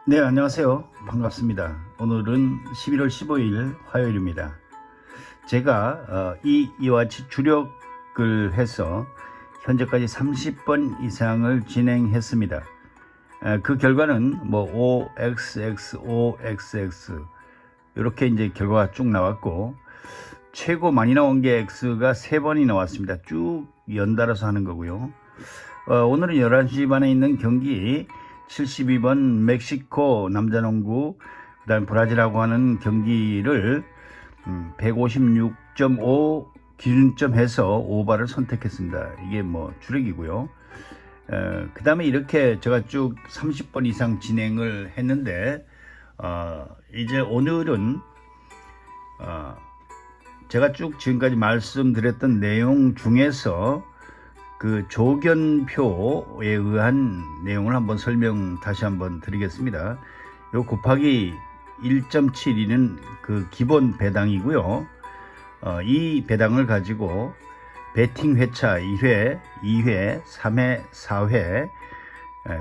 네, 안녕하세요. 반갑습니다. 오늘은 11월 15일 화요일입니다. 제가 이와 같이 주력을 해서 현재까지 30번 이상을 진행했습니다. 그 결과는 뭐 OXX, OXX 이렇게 이제 결과가 쭉 나왔고, 최고 많이 나온 게 X가 3번이 나왔습니다. 쭉 연달아서 하는 거고요. 오늘은 11시 반에 있는 경기 72번 멕시코 남자농구, 그 다음에 브라질하고 하는 경기를 156.5 기준점 해서 오바를 선택했습니다. 이게 뭐 주력이고요. 그 다음에 이렇게 제가 쭉 30번 이상 진행을 했는데, 이제 오늘은 제가 쭉 지금까지 말씀드렸던 내용 중에서 그 조견표에 의한 내용을 한번 다시 한번 드리겠습니다. 요 곱하기 1.72는 그 기본 배당이고요. 이 배당을 가지고 배팅 회차 1회, 2회, 3회, 4회,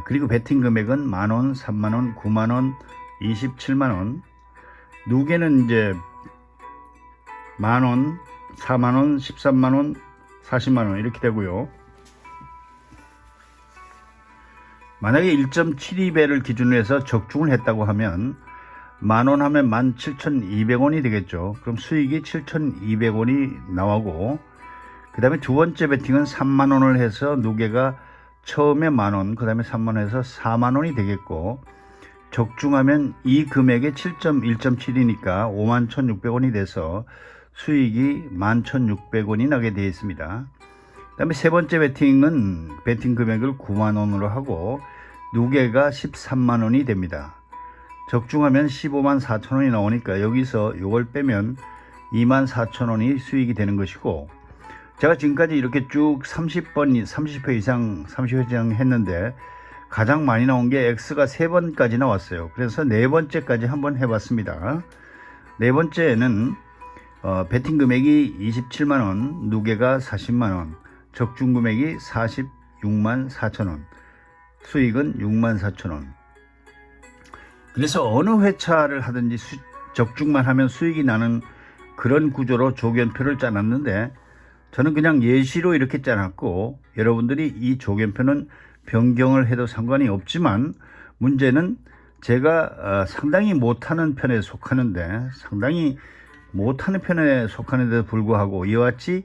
그리고 배팅 금액은 만원, 3만원, 9만원, 27만원, 누계는 이제 만원, 4만원, 13만원, 40만원 이렇게 되고요. 만약에 1.72배를 기준으로 해서 적중을 했다고 하면 만원 하면 17,200원이 되겠죠. 그럼 수익이 7,200원이 나오고, 그 다음에 두 번째 배팅은 3만원을 해서 누계가 처음에 만원, 그 다음에 3만원 해서 4만원이 되겠고, 적중하면 이 금액의 1.7이니까 51,600원이 돼서 수익이 11,600원이 나게 되어 있습니다. 그 다음에 세 번째 배팅은 배팅 금액을 9만원으로 하고 누계가 13만원이 됩니다. 적중하면 15만 4천원이 나오니까 여기서 이걸 빼면 2만 4천원이 수익이 되는 것이고, 제가 지금까지 이렇게 쭉 30회 이상 했는데 가장 많이 나온 게 X가 3번까지 나왔어요. 그래서 네 번째까지 한번 해봤습니다. 네 번째는 배팅 금액이 27만원, 누계가 40만원, 적중 금액이 46만 4천원, 수익은 6만 4천원. 그래서 어느 회차를 하든지 적중만 하면 수익이 나는 그런 구조로 조견표를 짜놨는데, 저는 그냥 예시로 이렇게 짜놨고, 여러분들이 이 조견표는 변경을 해도 상관이 없지만, 문제는 제가 상당히 못하는 편에 속하는데, 상당히 못하는 편에 속하는데도 불구하고 이와 같이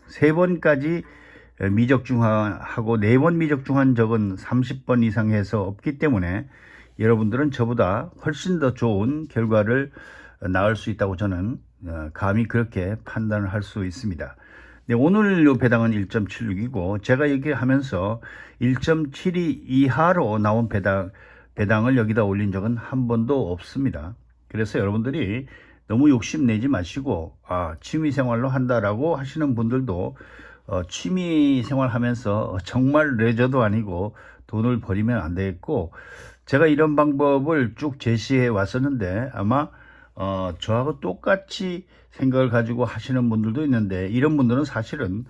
3번까지 미적중하고 4번 미적중한 적은 30번 이상 해서 없기 때문에 여러분들은 저보다 훨씬 더 좋은 결과를 낳을 수 있다고 저는 감히 그렇게 판단을 할 수 있습니다. 네, 오늘 요 배당은 1.76이고, 제가 얘기하면서 1.72 이하로 나온 배당을 여기다 올린 적은 한 번도 없습니다. 그래서 여러분들이 너무 욕심내지 마시고, 취미생활로 한다라고 하시는 분들도 취미생활 하면서 정말 레저도 아니고 돈을 버리면 안 되겠고, 제가 이런 방법을 쭉 제시해 왔었는데 아마 저하고 똑같이 생각을 가지고 하시는 분들도 있는데, 이런 분들은 사실은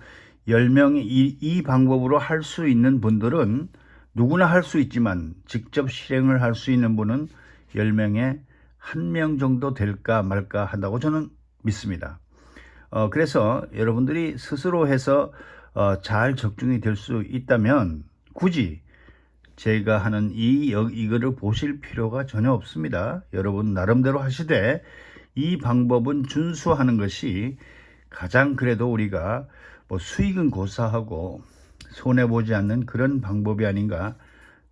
10명이 이 방법으로 할 수 있는 분들은 누구나 할 수 있지만 직접 실행을 할 수 있는 분은 10명에 1명 정도 될까 말까 한다고 저는 믿습니다. 그래서 여러분들이 스스로 해서 잘 적중이 될 수 있다면 굳이 제가 하는 이거를 보실 필요가 전혀 없습니다. 여러분 나름대로 하시되 이 방법은 준수하는 것이 가장 그래도 우리가 뭐 수익은 고사하고 손해보지 않는 그런 방법이 아닌가,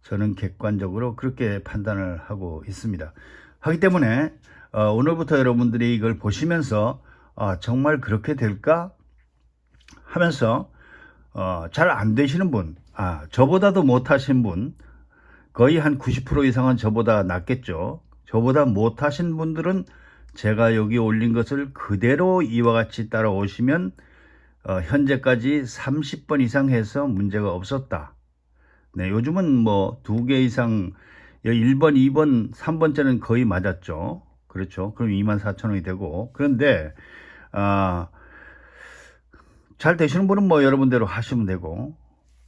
저는 객관적으로 그렇게 판단을 하고 있습니다. 하기 때문에 오늘부터 여러분들이 이걸 보시면서 정말 그렇게 될까 하면서 잘 안 되시는 분, 저보다도 못하신 분, 거의 한 90% 이상은 저보다 낫겠죠. 저보다 못하신 분들은 제가 여기 올린 것을 그대로 이와 같이 따라오시면 현재까지 30번 이상 해서 문제가 없었다. 네, 요즘은 뭐 2개 이상, 1번, 2번, 3번째는 거의 맞았죠. 그렇죠. 그럼 24,000원이 되고, 그런데 잘 되시는 분은 뭐 여러분대로 하시면 되고,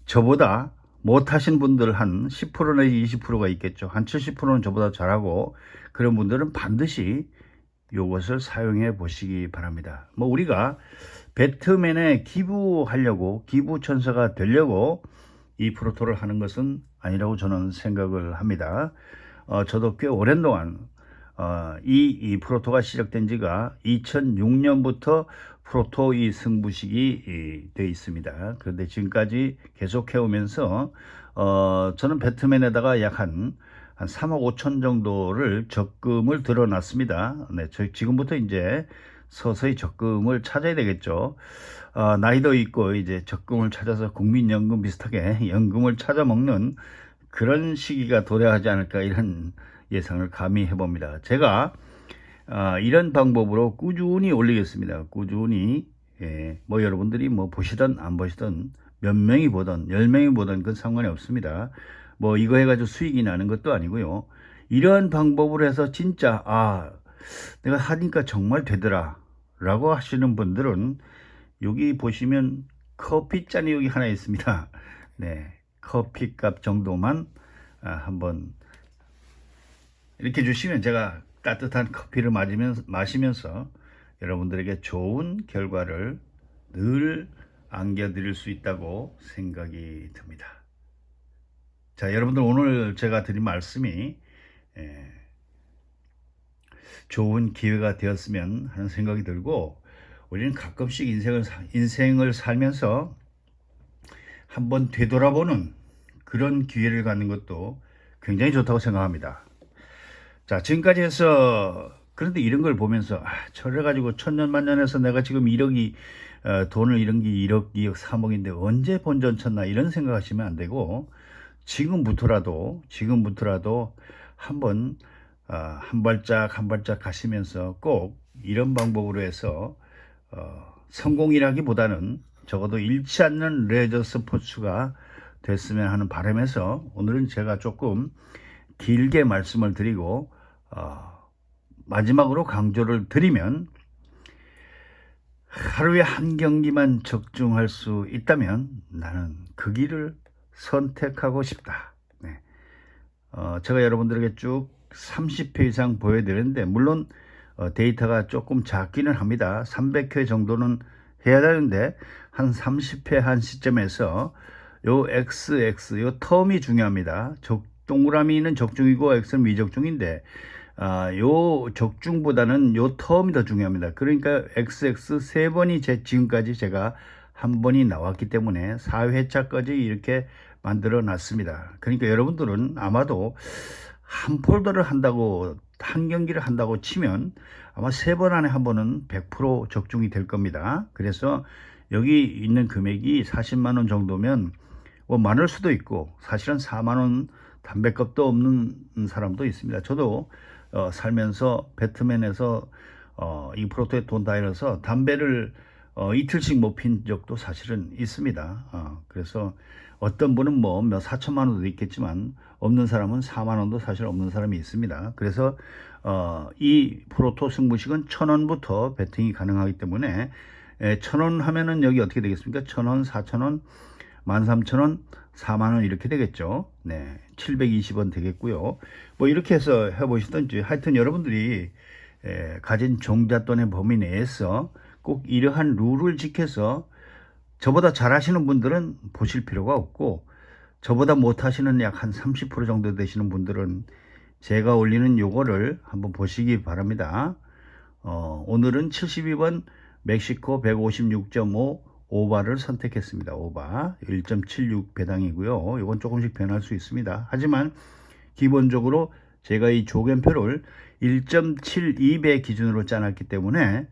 저보다 못하신 분들 한 10% 내지 20%가 있겠죠. 한 70%는 저보다 잘하고, 그런 분들은 반드시 이것을 사용해 보시기 바랍니다. 뭐 우리가 배트맨에 기부하려고, 기부천사가 되려고 이 프로토를 하는 것은 아니라고 저는 생각을 합니다. 저도 꽤 오랜 동안 이 프로토가 시작된 지가 2006년부터 프로토 이 승부식이 되어 있습니다. 그런데 지금까지 계속 해오면서 저는 배트맨에다가 약 한 3억 5천 정도를 적금을 들어놨습니다. 네, 지금부터 이제 서서히 적금을 찾아야 되겠죠. 나이도 있고 이제 적금을 찾아서 국민연금 비슷하게 연금을 찾아 먹는 그런 시기가 도래하지 않을까, 이런 예상을 감히 해봅니다. 제가 이런 방법으로 꾸준히 올리겠습니다. 꾸준히. 뭐 여러분들이 뭐 보시든 안 보시든 몇 명이 보든 10명이 보든 그건 상관이 없습니다. 뭐 이거 해가지고 수익이 나는 것도 아니고요. 이런 방법으로 해서 진짜 내가 하니까 정말 되더라 라고 하시는 분들은 여기 보시면 커피잔이 여기 하나 있습니다. 네, 커피값 정도만 한번 이렇게 주시면 제가 따뜻한 커피를 마시면서 여러분들에게 좋은 결과를 늘 안겨드릴 수 있다고 생각이 듭니다. 자, 여러분들 오늘 제가 드린 말씀이 좋은 기회가 되었으면 하는 생각이 들고, 우리는 가끔씩 인생을 살면서 한번 되돌아보는 그런 기회를 갖는 것도 굉장히 좋다고 생각합니다. 자, 지금까지 해서, 그런데 이런 걸 보면서 저래가지고 천년만년해서 내가 지금 1억이 돈을 잃은 게 1억, 2억, 3억인데 언제 본전 쳤나, 이런 생각하시면 안 되고, 지금부터라도 한번 한 발짝 한 발짝 가시면서 꼭 이런 방법으로 해서 성공이라기보다는 적어도 잃지 않는 레저 스포츠가 됐으면 하는 바람에서 오늘은 제가 조금 길게 말씀을 드리고 마지막으로 강조를 드리면, 하루에 한 경기만 적중할 수 있다면 나는 그 길을 선택하고 싶다. 네. 제가 여러분들에게 쭉 30회 이상 보여드렸는데, 물론 데이터가 조금 작기는 합니다. 300회 정도는 해야 되는데 한 30회 한 시점에서 요 XX, 요 텀이 중요합니다. 동그라미는 적중이고 X는 미적중인데 요 적중보다는 요 텀이 더 중요합니다. 그러니까 XX 3번이 지금까지 제가 한 번이 나왔기 때문에 4회차까지 이렇게 만들어 놨습니다. 그러니까 여러분들은 아마도 한 폴더를 한다고, 한 경기를 한다고 치면 아마 3번 안에 한 번은 100% 적중이 될 겁니다. 그래서 여기 있는 금액이 40만 원 정도면 뭐 많을 수도 있고, 사실은 4만 원 담배값도 없는 사람도 있습니다. 저도 살면서 배트맨에서 이 프로토에 돈 다 잃어서 담배를 이틀씩 못 핀 적도 사실은 있습니다. 그래서 어떤 분은 뭐 몇 4천만 원도 있겠지만 없는 사람은 4만 원도 사실 없는 사람이 있습니다. 그래서 이 프로토 승부식은 1,000원부터 베팅이 가능하기 때문에 1,000원 하면은 여기 어떻게 되겠습니까? 1,000원, 4,000원, 13,000원, 4만 원 이렇게 되겠죠. 네, 720원 되겠고요. 뭐 이렇게 해서 해보시든지, 하여튼 여러분들이 가진 종잣돈의 범위 내에서 꼭 이러한 룰을 지켜서, 저보다 잘하시는 분들은 보실 필요가 없고, 저보다 못하시는 약 한 30% 정도 되시는 분들은 제가 올리는 요거를 한번 보시기 바랍니다. 오늘은 72번 멕시코 156.5 오바를 선택했습니다. 오바 1.76 배당이고요. 이건 조금씩 변할 수 있습니다. 하지만 기본적으로 제가 이 조견표를 1.72배 기준으로 짜놨기 때문에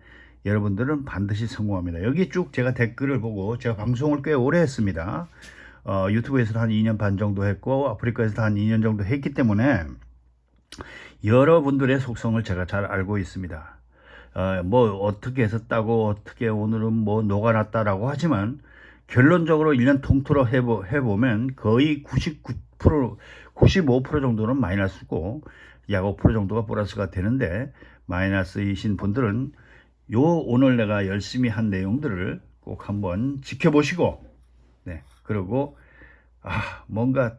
여러분들은 반드시 성공합니다. 여기 쭉 제가 댓글을 보고, 제가 방송을 꽤 오래 했습니다. 유튜브에서도 한 2년 반 정도 했고 아프리카에서도 한 2년 정도 했기 때문에 여러분들의 속성을 제가 잘 알고 있습니다. 뭐 어떻게 했었다고, 어떻게 오늘은 뭐 녹아났다라고 하지만 결론적으로 1년 통틀어 해보면 거의 99%, 95% 정도는 마이너스고 약 5% 정도가 플러스가 되는데, 마이너스이신 분들은 오늘 내가 열심히 한 내용들을 꼭 한번 지켜보시고, 네, 그리고 뭔가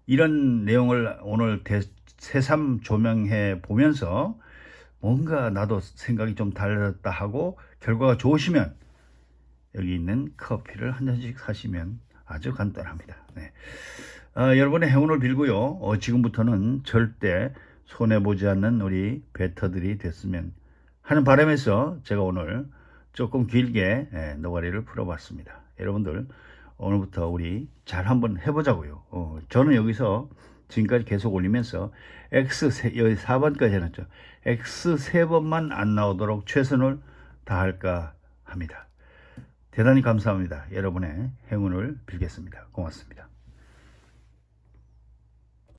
이런 내용을 오늘 새삼 조명해 보면서 뭔가 나도 생각이 좀 달랐다 하고 결과가 좋으시면 여기 있는 커피를 한 잔씩 사시면 아주 간단합니다. 네. 여러분의 행운을 빌고요. 지금부터는 절대 손해보지 않는 우리 베터들이 됐으면 하는 바람에서 제가 오늘 조금 길게 노가리를 풀어봤습니다. 여러분들 오늘부터 우리 잘 한번 해보자고요. 저는 여기서 지금까지 계속 올리면서 여기 4번까지 해놨죠. X 3번만 안 나오도록 최선을 다할까 합니다. 대단히 감사합니다. 여러분의 행운을 빌겠습니다. 고맙습니다.